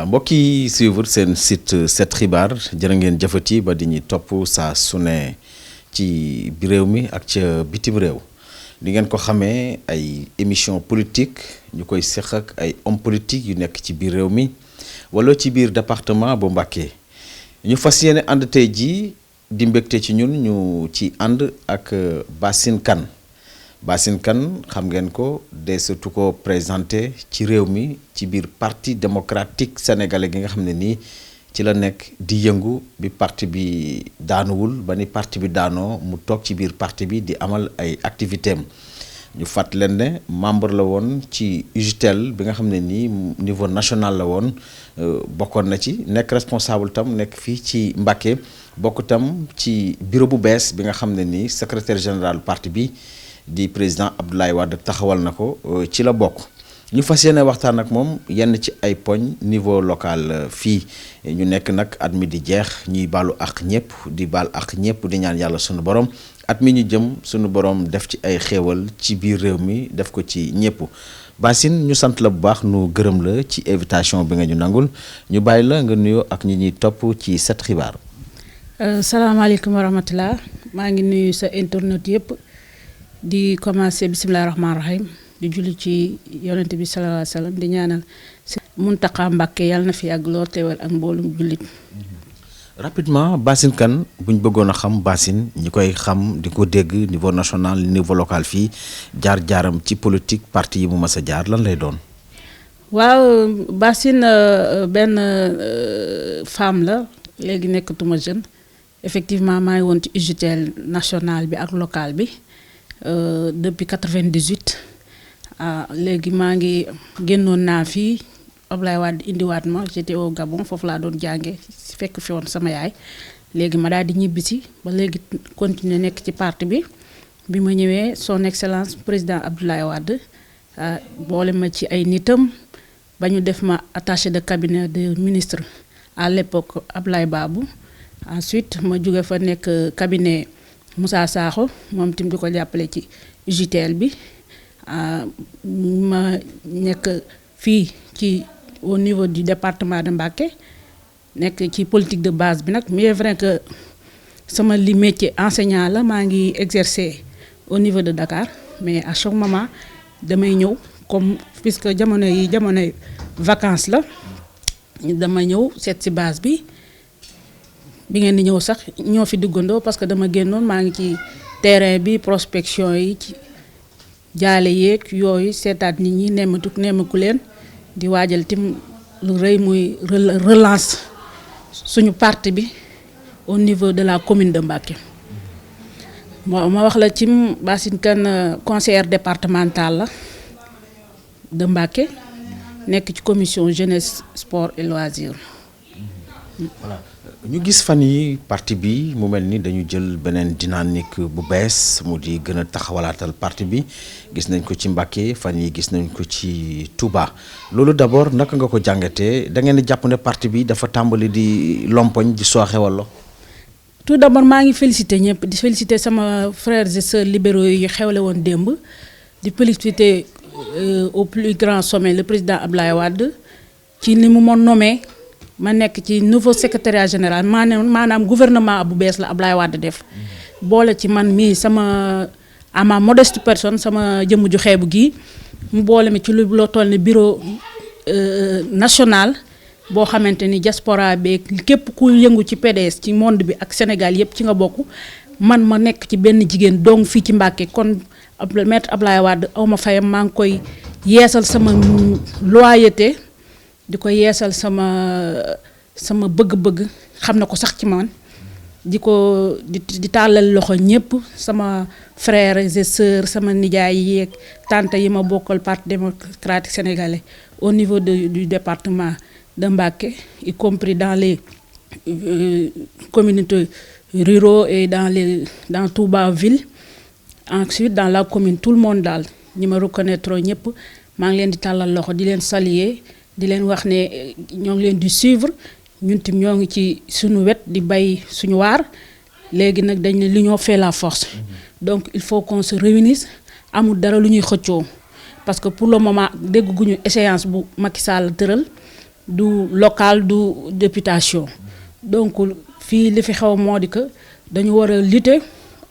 mbokk yi suivre seen site 7 xibaar jërë ngeen jëfati ba di ñuy topp saa su ne ci bi réew mi ak ca bitim réew di ngeen ko xamee ay émission politique ñu koy seq ak ay homme politique yu nekk ci biir réew mi wala ci biir département bu Mbacké ñu fas yéene ànd tey jii di mbégte ci ñun ñu ci ànd ak Bassine Kane xam ngeen ko de surtout ko présenté ci réew mi ci biir parti démocratique sénégalais gi nga xam ne nii ci la nekk di yëngu bi parti bi daanuwul ba ni parti bi daanoo mu toog ci biir parti bi di amal ay activité am ñu fàtt leen ne membre la woon ci UJTL bi nga xam ne nii niveau national la woon bokkoon na ci nekk responsable tam nekk fii ci Mbacké bokk tam ci bureau bu bees bi nga xam ne nii secrétaire général parti bi di président Abdoulaye Wade taxawal na ko ci la bokk ñu fas yéene waxtaan ak moom yenn ci ay poñ niveau local fii ñu nekk nag at mi di jeex ñuy baalu ak ñëpp di baal ak ñëpp di ñaan yàlla sunu borom at mi ñu jëm sunu borom def ci ay xéewal ci biir réew mi def ko ci ñëpp Bassine ñu sant la bu baax nu gërëm la ci invitation bi nga ñu nangul ñu bàyyi la nga nuyoo ak ñi ñuy topp ci 7 xibaar. salaamaaleykum wa rahmatulah maa ngi nuyu sa internet yëpp. di commencer bisimilah rahmaani rahim di julli ci yonent bi sallallahu alayhi wa sallam di ñaanal Mountakha Mbacké yàlla na fi yàgg lool teewal ak mboolum jullit. rapidement Bassine Kane bu ñu bëggoon a xam Bassine ñi koy xam di ko dégg niveau national niveau local fii jaar-jaaram ci politique parti yi mu mas a jaar lan lay doon. waaw Bassine benn femme la léegi nekkatuma jeune effectivement maa ngi woon ci UJTL national bi ak local bi. Depuis 98 léegi maa ngi génnoon naa fii Abdoulaye Wade indiwaat ma j'étais au Gabon foofu laa doon jànge fekk fi woon sama yaay léegi ma daal di ñibbisi ba léegi continuer nekk ci parti bi ma ñëwee son excellence président Abdoulaye Wade boole ma ci ay nitam ba ñu def ma attaché de cabinet de ministre à l'époque Abdoulaye Babou ensuite ma jóge fa nekk cabinet Moussa Sakho moom tim di ko jàppale ci UJTL bi ma nekk fii ci au niveau du département de Mbacké nekk ci politique de base bi nag mais vrai que sama li métier enseignant la maa ngi exercer au niveau de Dakar mais à chaque moment damay ñëw comme puisque jamonoy vacances la dama ñëw seet ci base bi ngeen di ñëw sax ñoo fi duggandoo parce que dama génnoon maa ngi ci terrain bi prospection yi ci jaale yeeg yooyu seetaat nit ñi nemmeeku leen di waajal tim lu rëy muy relance suñu parti bi au niveau de la commune de Mbacké. ma wax la ci Bassine Kane conseillère départementale la de Mbacké nekk ci commission jeunesse sport et loisirs. voilà ñu gis fan yi parti bi mu mel ni dañu jël beneen dynamique bu bees mu di gën a taxawalaatal parti bi gis nañ ko ci Mbacké fan yi gis nañ ko ci Touba loolu d'abord naka nga ko jàngatee da ngeen di jàpp ne parti bi dafa tàmbali di lompoñ di sooxe walla. tout d'abord maa ngi féliciter ñëpp di féliciter sama frères et sœurs libéraux yi xewle woon démb di féliciter au plus grand sommet le président Abdoulaye Wade ci ni mu ma nommé. ma nekk ci nouveau secrétariat général maanaam gouvernement bu bees la Abdoulaye Wade def boole ci man mii sama à ma modeste personne sama jëmm ju xeebu gii mu boole mi ci lu loo toll ni bureau national boo xamante ni diaspora beeg képp ku yëngu ci PDS ci monde bi ak Sénégal yëpp ci nga bokk man ma nekk ci benn jigéen dong fii ci Mbacké kon maître Abdoulaye Wade aw ma fayam maa ngi koy yeesal sama loyauté di ko yeesal sama bëgg-bëgg xam na ko sax ci man di tàllal loxo ñëpp sama frères et sœurs sama nijaay yeeg tante yi ma bokkal parti démocratique sénégalais au niveau du département de Mbacké y compris dans les communautés ruraux et dans Touba ville ensuite dans la commune tout le monde daal ñi ma reconnaître ñëpp maa ngi leen di tàllal loxo di leen saluer di leen wax ne ñoo ngi leen di suivre ñun tim ñoo ngi ci suñu wet di bay suñu waar léegi nag dañ ne l'union fait la force donc il faut qu'on se réunisse amul dara lu ñuy xëccoo parce que pour le moment dégguñu échéance bu Macky Sall tëral du local du députation donc fii li fi xew moo di que dañu war a lutter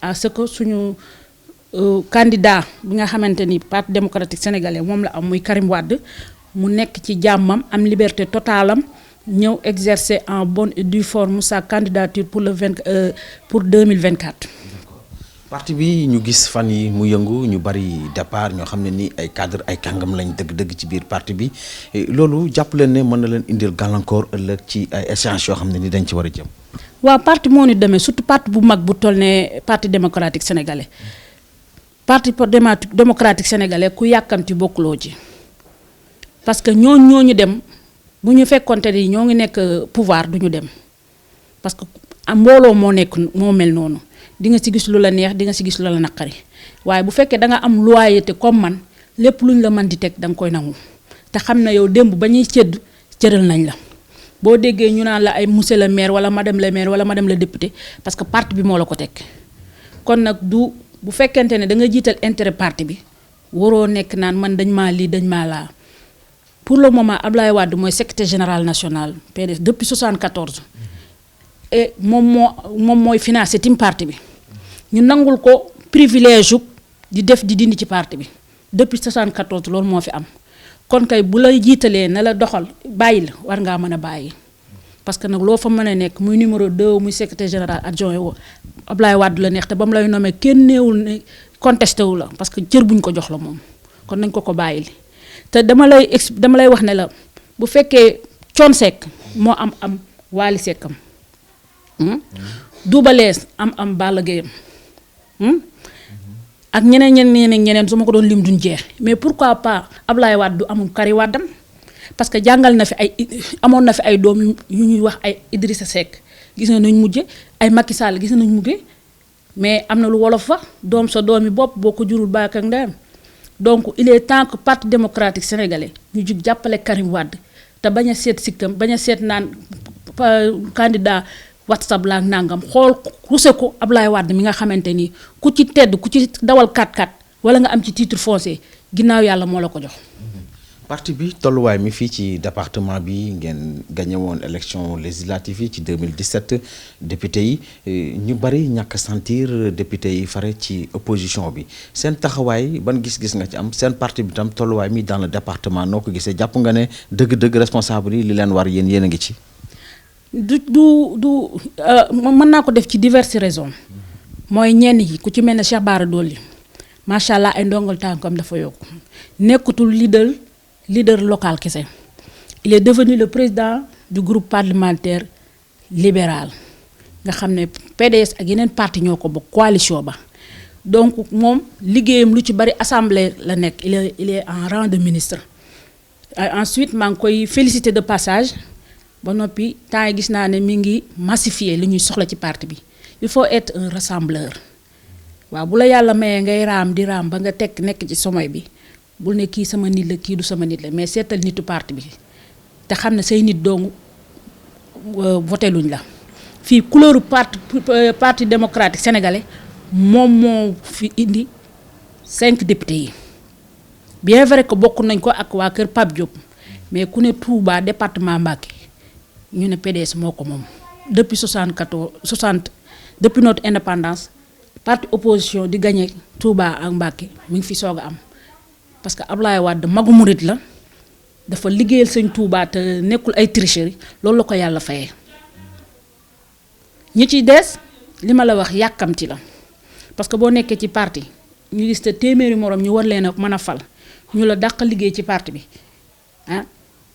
à ce que suñu candidat bi nga xamante ni parti démocratique sénégalais moom la am muy Karim Wade mu nekk ci jàmmam am liberté totale am ñëw exercer en bonne et due forme sa candidature pour 2024. parti bi ñu gis fan yi mu yëngu ñu bari départ ñoo xam ne ni ay cadre ay kàngam lañ dëgg-dëgg ci biir parti bi loolu jàpp leen ne mën na leen indil gàllankoor ëllëg ci ay échange yoo xam ne ni dañ ci war a jëm. waaw parti moo ni demee surtout parti bu mag bu toll ne parti démocratique sénégalais parti démocratique sénégalais ku yàkkamti bokkuloo ci parce que ñooñu dem bu ñu fekkonte ni ñoo ngi nekk pouvoir du ñu dem parce que mbooloo moo mel noonu. di nga ci gis lu la neex di nga ci gis lu la naqari waaye bu fekkee da nga am loyauté comme man lépp luñ la mën di teg da nga koy nangu te xam na yow démb ba ñuy cëral nañ la boo déggee ñu naan la ay monsieur le maire wala madame le maire wala madame le député parce que parti bi moo la ko teg kon nag bu fekkente ne da nga jiital intérêt parti bi waroo nekk naan man dañ maa lii dañ maa laa pour le moment Ablaye Wade mooy secrétaire général national PDS depuis 74 et moom mooy financé tim parti bi. ñu nangul ko privilège di def di dindi ci parti bi depuis 74 loolu moo fi am kon kay bu lay jiitalee na la doxal bàyyi la war ngaa mën a bàyyi parce que nag loo fa mën a nekk muy numéro 2 muy secrétaire général adjoint woo Ablaye Wade la neex te ba mu lay nommé kenn néewul ne contesté wu la parce que cër buñ ko jox la moom kon nañ ko bàyyi li te dama lay wax ne la bu fekkee Thione Seck moo am Wally Seck am Double Less am Balla Gaye ak ñeneen su ma ko doon lim duñ jeex mais pourquoi pas Ablaye Wade du amul Karim Wade parce que jàngal na fi amoon na fi ay doom yu ñuy wax ay Idrissa Seck gis nañ mujje ay Macky Sall gis nañ mujje mais am na lu wolof fa doom sa doomi bopp boo ko jurul baak ak ndeyam donc il est temps que parti démocratique sénégalais ñu jug jàppale Karim Wade te bañ a seet sikkam bañ a seet naan candidat WhatsApp la nangam xool ruse ko Ablaye Wade mi nga xamante ni ku ci tedd ku ci dawal 4x4 wala nga am ci titre foncier ginnaaw yàlla moo la ko jox. parti bi tolluwaay mi fii ci département bi ngeen gagné woon élection législative yi ci 2017 député yi ñu bari ñàkk sentir député yi fare ci opposition bi seen taxawaay ban gis-gis nga ci am seen parti bi tam tolluwaay mi dans le département noo ko gisee jàpp nga ne dëgg-dëgg responsable yi li leen war yéen a ngi ci. mën naa ko def ci diverses raisons mooy ñenn yi ku ci mel ne Cheikh Bara Dolly macha allah ay ndongal tànkam dafa yokku nekkutul leader local kese il est devenu le président du groupe parlementaire libéral nga xam ne PDS ak yeneen parti ñoo ko bokk coalition ba donc moom liggéeyam lu ci bari assemblée la nekk il est en rang de ministre ensuite maa ngi koy féliciter de passage. ba noppi temps yi gis naa ne mi ngi massifier li ñuy soxla ci parti bi il faut être un rassembleur waaw bu la yàlla mayee ngay raam di raam ba nga nekk ci sommet bi bul ne kii sama nit la kii du sama nit la mais seetal nitu parti bi te xam ne say nit dong voté luñ la fii couleur parti démocratique sénégalais moom moo fi indi 5 députés yi bien vrai que bokk nañ ko ak waa kër Pape Diop mais ku ne Touba département Mbacké ñu ne PDS moo ko moom depuis 60 depuis notre indépendance parti opposition di gagné Touba ak Mbacké mi ngi fi soog a am parce que Ablaye Wade magu murit la dafa liggéeyal sëñ Touba te nekkul ay tricherie loolu la ko yàlla fayee ñi ci des li ma la wax yàkkamti la parce que boo nekkee ci parti ñu gis te téeméeri morom ñu war leen a mën a fal ñu la dàq liggéey ci parti bi ah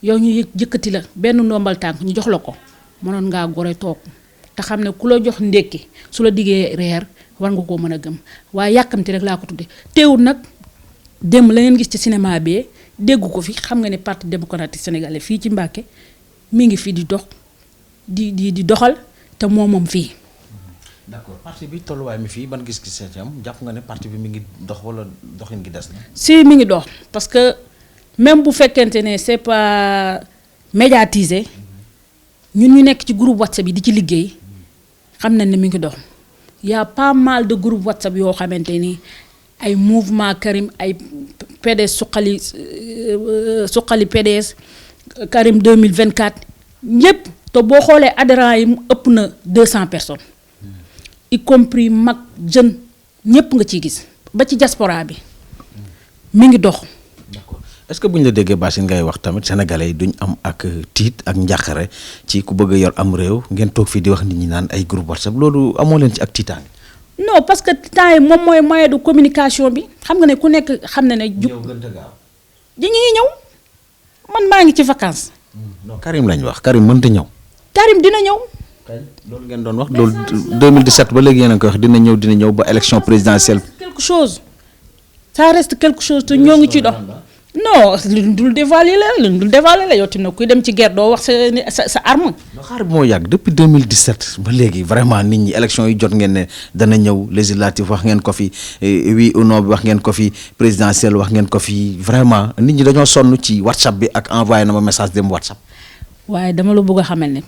yow ñu jëkkati la benn ndombal tànk ñu jox la ko mënoon ngaa gore toog te xam ne ku la jox ndékki su la diggee reer war nga koo mën a gëm waaye yàkkamti rek laa ko tudde teewul nag démb la ngeen gis ci cinéma bi déggu ko fi xam nga ne parti démocratique sénégalais fii ci Mbacké mi ngi fi di dox di doxal te moom fii. d'accord parti bi tolluwaay mi fii ban gis-gis ci am jàpp nga ne parti bi mi ngi dox wala doxin gi des na. si mi ngi dox parce que même bu fekkente ne c'est pas médiatisé ñun ñu nekk ci groupe WhatsApp yi di ci liggéey xam nañ ne mi ngi dox y a pas mal de groupe WhatsApp yoo xamante ni ay mouvement Karim ay PDS suqali PDS Karim 2024 ñëpp te boo xoolee adhérents yi mu ëpp na 200 personnes y compris mag jeune ñëpp nga ciy gis ba ci diaspora bi mi ngi dox. d'accord est-ce que bu ñu la déggee Bassine ngay wax tamit sénégalais yi duñ am ak tiit ak njàqare ci ku bëgg a yor am réew ngeen toog fii di wax nit ñi naan ay groupe WhatsApp loolu amoo leen ci ak tiitaange. non parce que temps yi moom mooy moyen de communication bi xam nga ne ku nekk xam na ne. ñëw gën a gaaw. di ñuy ñëw man maa ngi ci vacances. non Karim lañ wax Karim mënta ñëw. Karim dina ñëw. loolu ngeen doon wax loolu 2017 ba léegi yéen a ngi koy wax dina ñëw ba élection présidentielle. quelque chose ça reste quelque chose te ñoo ngi ci dox. non luñ dul dévaluer la yow tamit kuy dem ci guerre doo wax sa arme. xaar bi moo yàgg depuis 2017 ba léegi vraiment nit ñi élection yi jot ngeen ne dana ñëw législative wax ngeen ko fi oui ou non bi wax ngeen ko fi présidentielle wax ngeen ko fi vraiment nit ñi dañoo sonn ci WhatsApp bi ak envoyé na ma message dem WhatsApp. waaye dama la bëgg a xamal ne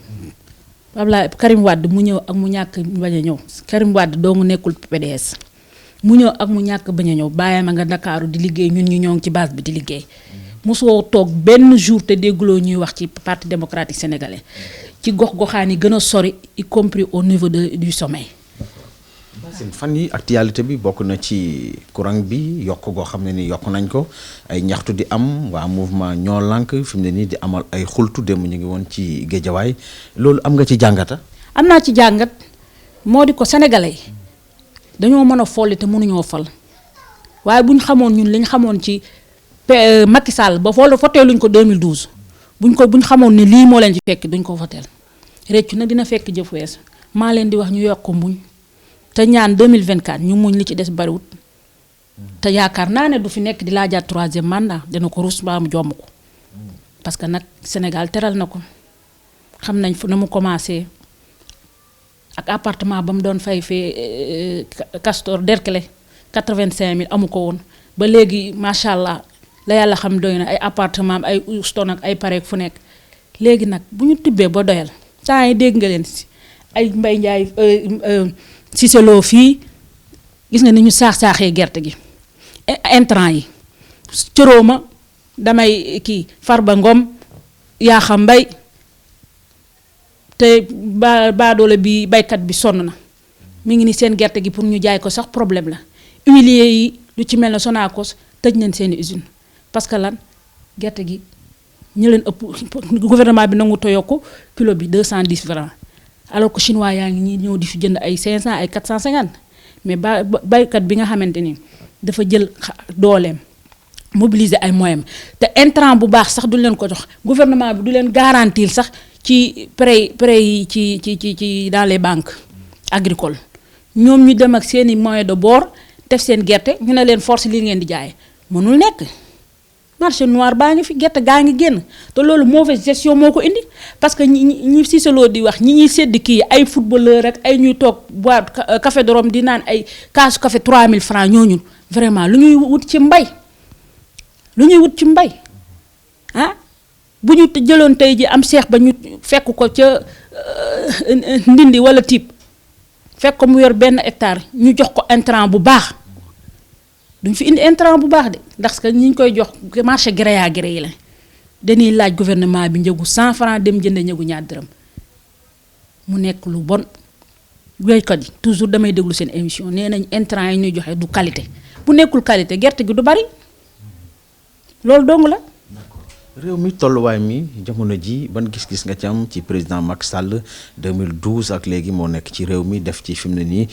Abdoulaye Karim Wade mu ñëw ak mu ñàkk bañ a ñëw Karim Wade doo nga nekkul PDS mu ñëw ak mu ñàkk bañ a ñëw bàyyi ma nga Ndakaaru di liggéey ñun ñu ñoo ngi ci base bi di liggéey mosoo toog benn jour te dégguloo ñuy wax ci parti démocratique sénégalais ci gox-goxaan yi gën a sori y compris au niveau du sommet. Bassine fan yi actualité bi bokk na ci courant bi yokk goo xam ne ni yokk nañ ko ay ñaxtu di am waa mouvement ñoo lànk fi mu ne nii di amal ay xultu démb ñu ngi woon ci géejawaay loolu am nga ci jàngata. am naa ci jàngat moo di ko sénégalais yi dañoo mën a folli te mënuñoo fal waaye bu ñu xamoon ñun li ñu xamoon ci Macky Sall ba foteeluñ ko 2012 buñ xamoon ne lii moo leen ci fekk duñ ko foteel réccu nag dina fekk jëf wees maa leen di wax ñu yokk muñ te ñaan 2024 ñu muñ li ci des bariwut te yaakaar naa ne du fi nekk di laajaat 3e mandat dina ko rus ba mu jomm ko parce que nag Sénégal teral na ko xam nañ fu na mu commencé ak appartement ba mu doon fay fee Castor Derklé 85000 amu ko woon ba léegi macha allah la yàlla xam doy na ay appartement ay Houston ak ay pareek fu nekk léegi nag bu ñu tibbee ba doyal saa yi dégg nga leen si ay Mbaye Ndiaye Cissé Lo fii gis nga ni ñu saax-saaxee gerte gi intrant yi cërooma damay kii Farba Ngom yaa xam mbay te baadoole bi baykat bi sonn na mi ngi ni seen gerte gi pour ñu jaay ko sax problème la huiliers yi lu ci mel ne Sonacos tëj nañ seeni usine parce que lan gerte gi ñu leen ëpp gouvernement bi nangu to yokku kilo bi 210 francs alors que chinois yaa ngi ñi ñëw di fi jënd ay 500 ay 450 mais baykat bi nga xamante ni dafa jël dooleem mobiliser ay moyens te intrant bu baax sax du leen ko jox gouvernement bi du leen garantir sax ci prêt yi ci dans les banques agricoles ñoom ñu dem ak seeni moyens de bord def seen gerte ñu ne leen force li ngeen di jaay mënul nekk marché noir baa ngi fi gerte gaa ngi génn te loolu mauvaise gestion moo ko indi parce que ñi Cissé Lo di wax ñi ñuy sédd kii ay footballeur rek ay ñuy toog boire café de Rome di naan ay kaasu café 3000 francs ñooñu vraiment lu ñuy wut ci mbay ah bu ñu jëloon tey ji am seex ba ñu fekk ko ca ndindi wala tiib fekk ko mu yor benn hectare ñu jox ko intrant bu baax duñ fi indi intrant bu baax de ndax que ñi ñu koy jox marché gré à gré yi la dañuy laaj gouvernement bi njëgu 100 francs dem jënd njëgu ñaar dërëm mu nekk lu bon béykat yi toujours damay déglu seen émission nee nañ intrant yi ñuy joxe du qualité bu nekkul qualité gerte gi du bari loolu dong la. réew mi tolluwaay mi jamono ji ban gis-gis nga ci am ci président Macky Sall 2012 ak léegi moo nekk ci réew mi def ci fi mu ne nii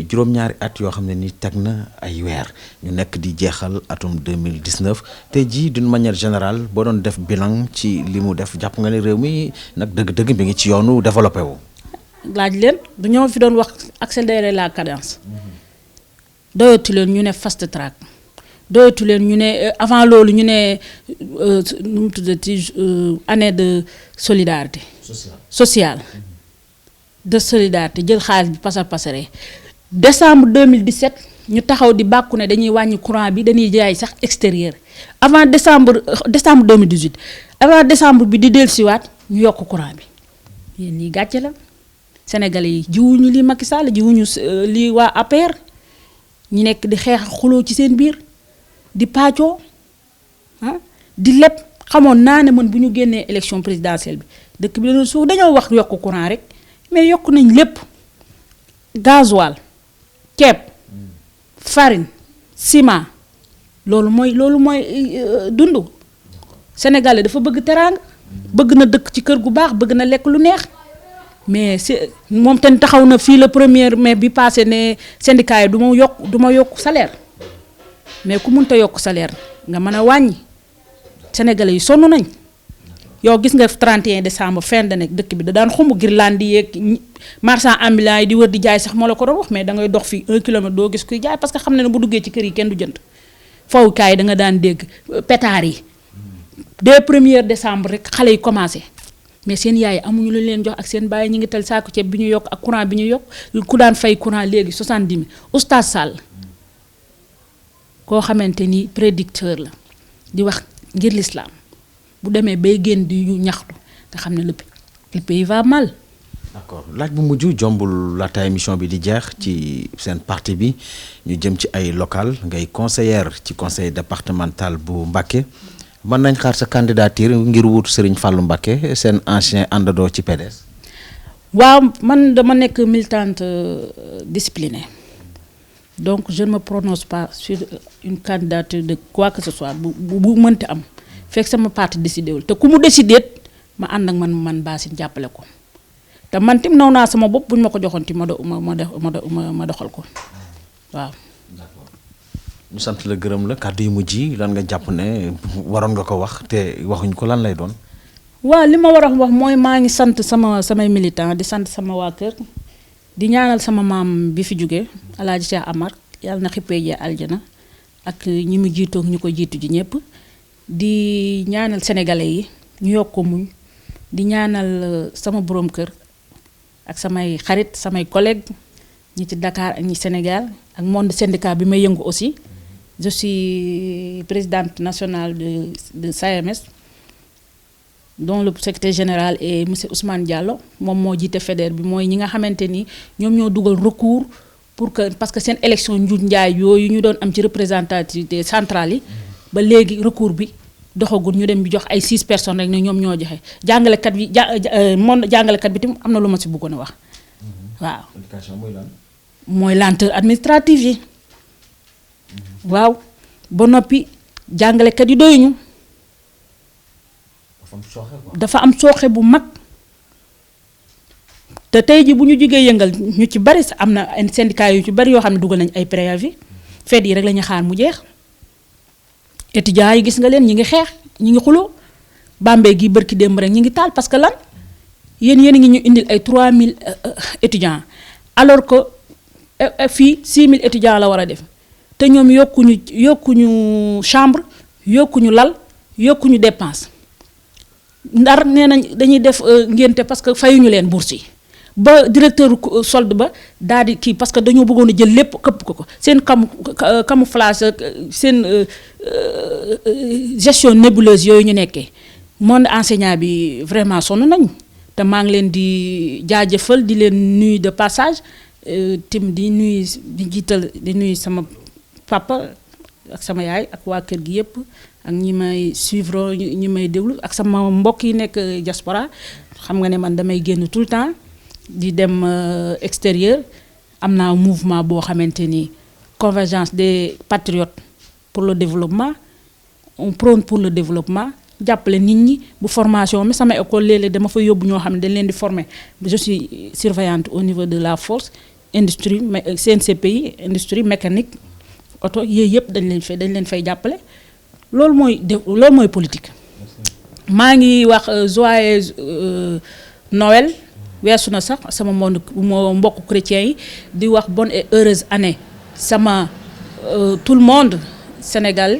juróom-ñaari at yoo xam ne nii teg na ay weer ñu nekk di jeexal atum 2019 tey jii d'une manière générale boo doon def bilan ci li mu def jàpp nga ne réew mi nag dëgg-dëgg mi ngi ci yoonu développé wu. laaj leen dañoo fi doon wax accélérer la cadence doyatu leen ñu ne fast track. doyatu leen ñu ne avant loolu ñu ne nu mu tuddati année de solidarité sociale de solidarité jël xaalis bi pasare décembre 2017 ñu taxaw di bàkku ne dañuy wàññi courant bi dañuy jaay sax extérieur avant décembre 2018 avant décembre bi di dellusiwaat ñu yokk courant bi yéen ñii gàcce la Sénégalais yi jiwuñu lii Macky Sall jiwuñu lii waa APR ñu nekk di xeex xuloo ci seen biir di paccoo di leb xamoon naa ne man bu ñu génnee élection présidentielle bi dëkk bi dañoo suuf dañoo wax yokk courant rek mais yokk nañ lépp gasoil ceeb farine ciment loolu mooy dund Sénégalais dafa bëgg teraanga bëgg na dëkk ci kër gu baax bëgg na lekk lu neex mais moom tamit taxaw na fii le 1er mai bi passé ne syndicat yi du ma yokk salaire mais ku mënta yokk salaire nga mën a wàññi Sénégalais yi sonn nañ yow gis nga 31 décembre fin d'année dëkk bi da daan xumb guirlande yi yeeg marchand ambulant yi di wër di jaay sax moo la ko doon wax mais da ngay dox fii 1 kilomètre doo gis kuy jaay parce que xam ne bu duggee ci kër yi kenn du jënd fawukaay yi da nga daan dégg pétard yi dès 1er décembre rek xale yi commencé mais seen yaay amuñu lu leen jox ak seen baay ñi ngi tal saako ceeb bi ñu yokk ak courant bi ñu yokk ku daan fay courant léegi 70 000 Oustaz Sall koo xamante ni prédicteur la di wax ngir l'islam bu demee bay génn di ñaxtu nga xam ne le pays va mal. d'accord laaj bu mujj jombul laata émission bi di jeex ci seen parti bi ñu jëm ci ay local ngay conseillère ci conseil départemental bu Mbacké mën nañ xaar sa candidature ngir wut Serigne Fallou Mbacké seen ancien àndandoo ci PDS. waaw man dama nekk militante disciplinée donc je ne me prononce pas sur une candidature de quoi que ce soit bu mënti am fekk sama parti décidé wul te ku mu décidé ma ànd ak man Bassine jàppale ko te man tim naw naa sama bopp bu ñu ma ko joxoon ti ma doxal ko waaw. ñu sant la gërëm la kàddu yu mujj yi lan nga jàpp ne waroon nga ko wax te waxuñ ko lan lay doon. waaw li ma war a wax mooy maa ngi sant samay militant di sant sama waa kër di ñaanal sama maam bi fi jóge Alaaji Cheikh Amar yàlla na xippee jee aljana ak ñi mu jiitoog ñu ko jiitu ji ñëpp di ñaanal sénégalais yi ñu yokk ko muñ di ñaanal sama borom kër ak samay xarit samay collègues ñi ci Dakar ak ñi Sénégal ak monde syndicat bi may yëngu aussi je suis présidente nationale de SAEMS dont le secrétaire général est monsieur Ousmane Diallo moom moo jiite fédère bi mooy ñi nga xamante ni ñoom ñoo dugal recours pour que parce que seen élection njuuj njaay yooyu ñu doon am ci représentativité centrale yi ba léegi recours bi doxagul ñu dem bi jox ay 6 personnes rek ne ñoom ñoo joxe jàngalekat bi jàngalekat bi tam am na lu ma si bëggoon a wax waaw. éducation mooy lan. mooy lenteur administrative yi waaw ba noppi jàngalekat yi doyuñu. dafa am sooxe bu mag te tey ji bu ñu jógee yëngal ñu ci bari am na ay syndicat yu ci bari yoo xam ne dugal nañ ay préavis fête yi rek la ñu xaar mu jeex étudiants yi gis nga leen ñi ngi xeex ñi ngi xuloo Bambey gi bërki démb rek ñi ngi taal parce que lan yéen a ngi ñu indil ay 3000 étudiants alors que fii 6000 étudiants la war a def te ñoom yokkuñu chambre yokkuñu lal yokkuñu dépense Ndar nee nañ dañuy def ngénte parce que fayuñu leen bourse yi ba directeur solde ba daal di kii parce que dañoo bëggoon a jël lépp këpp ko seen camouflage seen gestion nébuleuse yooyu ñu nekkee monde enseignant bi vraiment sonn nañ te maa ngi leen di jaajëfal di leen nuyu de passage tim di nuyu sama papa ak sama yaay ak waa kër gi yëpp ak ñi may suivre ñi may déglu ak sama mbokk yi nekk diaspora xam nga ne man damay génn tout le temps di dem extérieur am naa mouvement boo xamante ni convergence des patriotes pour le développement on prône pour le développement jàppale nit ñi bu formation mi sama école léeg-léeg dama fa yóbbu ñoo xam ne dañ leen di former je suis surveillante au niveau de la force industrie CNCPI industrie mécanique oto yooyu yëpp dañ leen fay jàppale loolu mooy politique. maa ngi wax joyeux Noël weesu na sax sama mbokku chrétien yi di wax bonne et heureuse année sama tout le monde Sénégal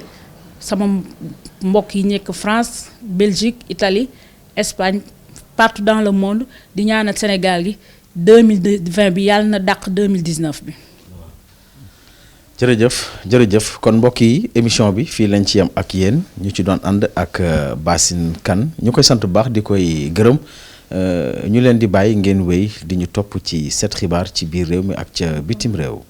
sama mbokk yi nekk France Belgique Italie Espagne partout dans le monde di ñaanal Sénégal gi 2020 bi yàlla na dàq 2019 bi. jërëjëf kon mbokk yi émission bi fii lañ ci yam ak yéen ñu ci doon ànd ak Bassine Kane ñu koy sant bu baax di koy gërëm ñu leen di bàyyi ngeen wéy di ñu topp ci 7 xibaar ci biir réew mi ak ca bitim réew.